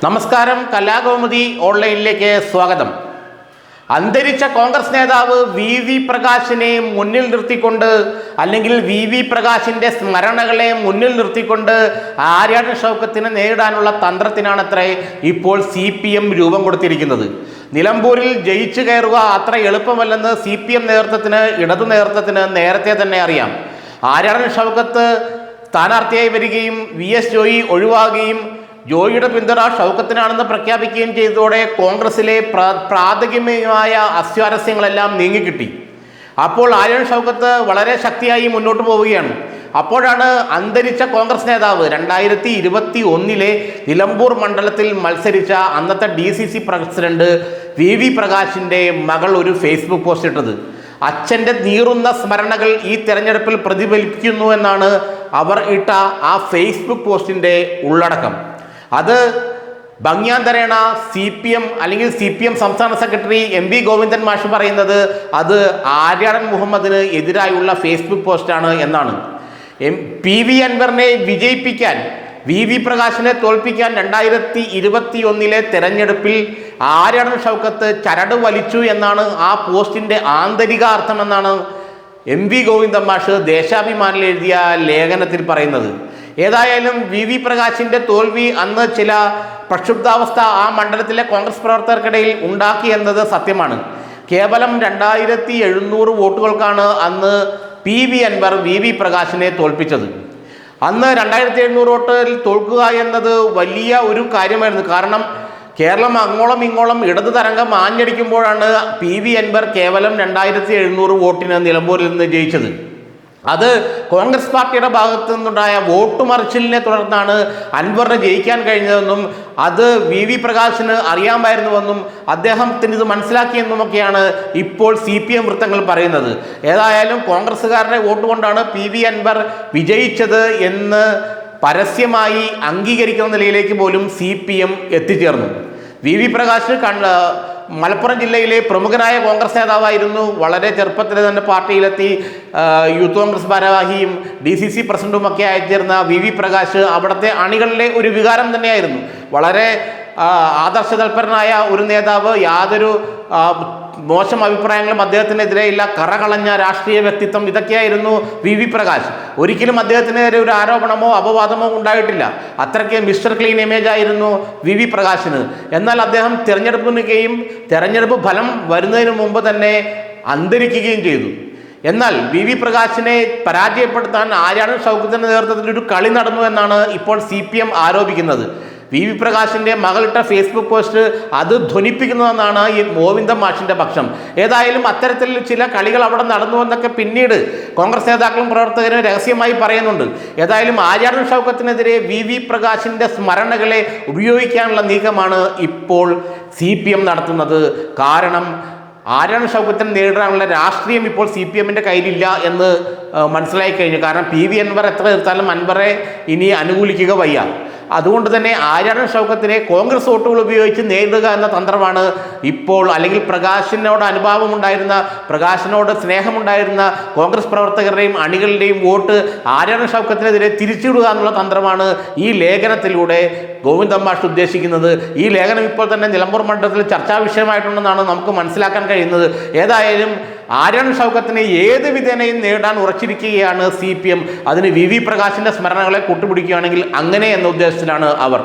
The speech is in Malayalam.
നമസ്കാരം. കലാകൗമുദി ഓൺലൈനിലേക്ക് സ്വാഗതം. അന്തരിച്ച കോൺഗ്രസ് നേതാവ് വി പ്രകാശിനെ മുന്നിൽ നിർത്തിക്കൊണ്ട്, അല്ലെങ്കിൽ വി പ്രകാശിൻ്റെ സ്മരണകളെ മുന്നിൽ നിർത്തിക്കൊണ്ട് ആര്യാടൻ ഷൗക്കത്തിനെ നേരിടാനുള്ള തന്ത്രത്തിനാണത്രേ ഇപ്പോൾ CPM രൂപം കൊടുത്തിരിക്കുന്നത്. നിലമ്പൂരിൽ ജയിച്ചു കയറുക അത്ര എളുപ്പമല്ലെന്ന് CPM നേതൃത്വത്തിന്, ഇടതു നേതൃത്വത്തിന് നേരത്തെ തന്നെ അറിയാം. ആര്യാടൻ ഷൗക്കത്ത് സ്ഥാനാർത്ഥിയായി വരികയും VS ജോയി ഒഴിവാകുകയും ജോയിയുടെ പിന്തുണ ഷൗക്കത്തിനാണെന്ന് പ്രഖ്യാപിക്കുകയും ചെയ്തതോടെ കോൺഗ്രസിലെ പ്രാഥമികമായ അസ്വാരസ്യങ്ങളെല്ലാം നീങ്ങിക്കിട്ടി. അപ്പോൾ ആര്യാടൻ ഷൗക്കത്ത് വളരെ ശക്തിയായി മുന്നോട്ട് പോവുകയാണ്. അപ്പോഴാണ് അന്തരിച്ച കോൺഗ്രസ് നേതാവ് 2021 നിലമ്പൂർ മണ്ഡലത്തിൽ മത്സരിച്ച അന്നത്തെ DCC പ്രസിഡന്റ് വി പ്രകാശിൻ്റെ മകൾ ഒരു ഫേസ്ബുക്ക് പോസ്റ്റ് ഇട്ടത്. അച്ഛൻ്റെ നീറുന്ന സ്മരണകൾ ഈ തെരഞ്ഞെടുപ്പിൽ പ്രതിഫലിപ്പിക്കുന്നു എന്നാണ് അവർ ഇട്ട ആ ഫേസ്ബുക്ക് പോസ്റ്റിൻ്റെ ഉള്ളടക്കം. അത് ഭംഗ്യാന്തരേണ CPM അല്ലെങ്കിൽ CPM സംസ്ഥാന സെക്രട്ടറി MV ഗോവിന്ദൻ മാഷ് പറയുന്നത് അത് ആര്യാടൻ മുഹമ്മദിന് എതിരായുള്ള ഫേസ്ബുക്ക് പോസ്റ്റാണ് എന്നാണ്. PV അൻവറിനെ വിജയിപ്പിക്കാൻ, വി പ്രകാശിനെ തോൽപ്പിക്കാൻ 2021 തെരഞ്ഞെടുപ്പിൽ ആര്യാടൻ ഷൗക്കത്ത് ചരട് വലിച്ചു എന്നാണ് ആ പോസ്റ്റിൻ്റെ ആന്തരിക അർത്ഥമെന്നാണ് MV ഗോവിന്ദൻ മാഷ് ദേശാഭിമാനിൽ എഴുതിയ ലേഖനത്തിൽ പറയുന്നത്. ഏതായാലും വി പ്രകാശിൻ്റെ തോൽവി അന്ന് ചില പ്രക്ഷുബ്ധാവസ്ഥ ആ മണ്ഡലത്തിലെ കോൺഗ്രസ് പ്രവർത്തകർക്കിടയിൽ ഉണ്ടാക്കി എന്നത് സത്യമാണ്. കേവലം 2700 വോട്ടുകൾക്കാണ് അന്ന് PV അൻവർ വി പ്രകാശിനെ തോൽപ്പിച്ചത്. അന്ന് 2700 വോട്ടിൽ തോൽക്കുക എന്നത് വലിയ ഒരു കാര്യമായിരുന്നു. കാരണം കേരളം അങ്ങോളം ഇങ്ങോളം ഇടതു തരംഗം ആഞ്ഞടിക്കുമ്പോഴാണ് PV അൻവർ കേവലം 2700 വോട്ടിന് നിലമ്പൂരിൽ നിന്ന് ജയിച്ചത്. അത് കോൺഗ്രസ് പാർട്ടിയുടെ ഭാഗത്തു നിന്നുണ്ടായ വോട്ട് മറിച്ചിലിനെ തുടർന്നാണ് അൻവറിന് ജയിക്കാൻ കഴിഞ്ഞതെന്നും അത് വി പ്രകാശിന് അറിയാമായിരുന്നുവെന്നും അദ്ദേഹത്തിന് ഇത് മനസ്സിലാക്കിയെന്നുമൊക്കെയാണ് ഇപ്പോൾ CPM വൃത്തങ്ങൾ പറയുന്നത്. ഏതായാലും കോൺഗ്രസ്സുകാരുടെ വോട്ട് കൊണ്ടാണ് PV അൻവർ വിജയിച്ചത് എന്ന് പരസ്യമായി അംഗീകരിക്കുന്ന നിലയിലേക്ക് പോലും CPM എത്തിച്ചേർന്നു. വി പ്രകാശ് മലപ്പുറം ജില്ലയിലെ പ്രമുഖനായ കോൺഗ്രസ് നേതാവായിരുന്നു. വളരെ ചെറുപ്പത്തിൽ തന്നെ പാർട്ടിയിലെത്തി യൂത്ത് കോൺഗ്രസ് ഭാരവാഹിയും DCC പ്രസിഡന്റുമൊക്കെ ആയിത്തീർന്ന വി പ്രകാശ് അവിടുത്തെ അണികളിലെ ഒരു വികാരം തന്നെയായിരുന്നു. വളരെ ആദർശതൽപരനായ ഒരു നേതാവ്, യാതൊരു മോശം അഭിപ്രായങ്ങളും അദ്ദേഹത്തിനെതിരെ ഇല്ല, കറകളഞ്ഞ രാഷ്ട്രീയ വ്യക്തിത്വം, ഇതൊക്കെയായിരുന്നു വി പ്രകാശ്. ഒരിക്കലും അദ്ദേഹത്തിനെതിരെ ഒരു ആരോപണമോ അപവാദമോ ഉണ്ടായിട്ടില്ല. അത്രയ്ക്ക് മിസ്റ്റർ ക്ലീൻ ഇമേജ് ആയിരുന്നു വി പ്രകാശിന്. എന്നാൽ അദ്ദേഹം തിരഞ്ഞെടുപ്പിനുകയും തെരഞ്ഞെടുപ്പ് ഫലം വരുന്നതിന് മുമ്പ് തന്നെ അന്തരിക്കുകയും ചെയ്തു. എന്നാൽ വി പ്രകാശിനെ പരാജയപ്പെടുത്താൻ ആര്യാടൻ ഷൗക്കത്തിന്റെ നേതൃത്വത്തിൽ ഒരു കളി നടന്നു എന്നാണ് ഇപ്പോൾ CPM ആരോപിക്കുന്നത്. വി പ്രകാശിൻ്റെ മകളിട്ട ഫേസ്ബുക്ക് പോസ്റ്റ് അത് ധ്വനിപ്പിക്കുന്നതെന്നാണ് ഈ ഗോവിന്ദൻ മാഷിൻ്റെ പക്ഷം. ഏതായാലും അത്തരത്തിൽ ചില കളികൾ അവിടെ നടന്നുവെന്നൊക്കെ പിന്നീട് കോൺഗ്രസ് നേതാക്കളും പ്രവർത്തകരും രഹസ്യമായി പറയുന്നുണ്ട്. ഏതായാലും ആര്യാടൻ ഷൗക്കത്തിനെതിരെ വി പ്രകാശിൻ്റെ സ്മരണകളെ ഉപയോഗിക്കാനുള്ള നീക്കമാണ് ഇപ്പോൾ CPM നടത്തുന്നത്. കാരണം ആര്യാടൻ ഷൗക്കത്തിനെ നേരിടാനുള്ള രാഷ്ട്രീയം ഇപ്പോൾ CPMൻ്റെ കയ്യിലില്ല എന്ന് മനസ്സിലായി കഴിഞ്ഞു. കാരണം PV അൻവർ എത്ര എതിർത്താലും അൻവറെ ഇനി അനുകൂലിക്കുക വയ്യ. അതുകൊണ്ട് തന്നെ ആര്യാടൻ ഷൗക്കത്തിനെ കോൺഗ്രസ് വോട്ടുകൾ ഉപയോഗിച്ച് നേരിടുക എന്ന തന്ത്രമാണ് ഇപ്പോൾ, അല്ലെങ്കിൽ പ്രകാശിനോട് അനുഭാവമുണ്ടായിരുന്ന, പ്രകാശിനോട് സ്നേഹമുണ്ടായിരുന്ന കോൺഗ്രസ് പ്രവർത്തകരുടെയും അണികളുടെയും വോട്ട് ആര്യാടൻ ഷൗക്കത്തിനെതിരെ തിരിച്ചിടുക എന്നുള്ള തന്ത്രമാണ് ഈ ലേഖനത്തിലൂടെ ഗോവിന്ദൻ മാഷ് ഉദ്ദേശിക്കുന്നത്. ഈ ലേഖനം ഇപ്പോൾ തന്നെ നിലമ്പൂർ മണ്ഡലത്തിൽ ചർച്ചാ വിഷയമായിട്ടുണ്ടെന്നാണ് നമുക്ക് മനസ്സിലാക്കാൻ കഴിയുന്നത്. ഏതായാലും ആര്യാടൻ ഷൗക്കത്തിനെ ഏത് വിധേനയും നേടാൻ ഉറച്ചിരിക്കുകയാണ് CPM. അതിന് വി പ്രകാശിൻ്റെ സ്മരണകളെ കൂട്ടുപിടിക്കുകയാണെങ്കിൽ അങ്ങനെ എന്ന ഉദ്ദേശത്തിലാണ് അവർ.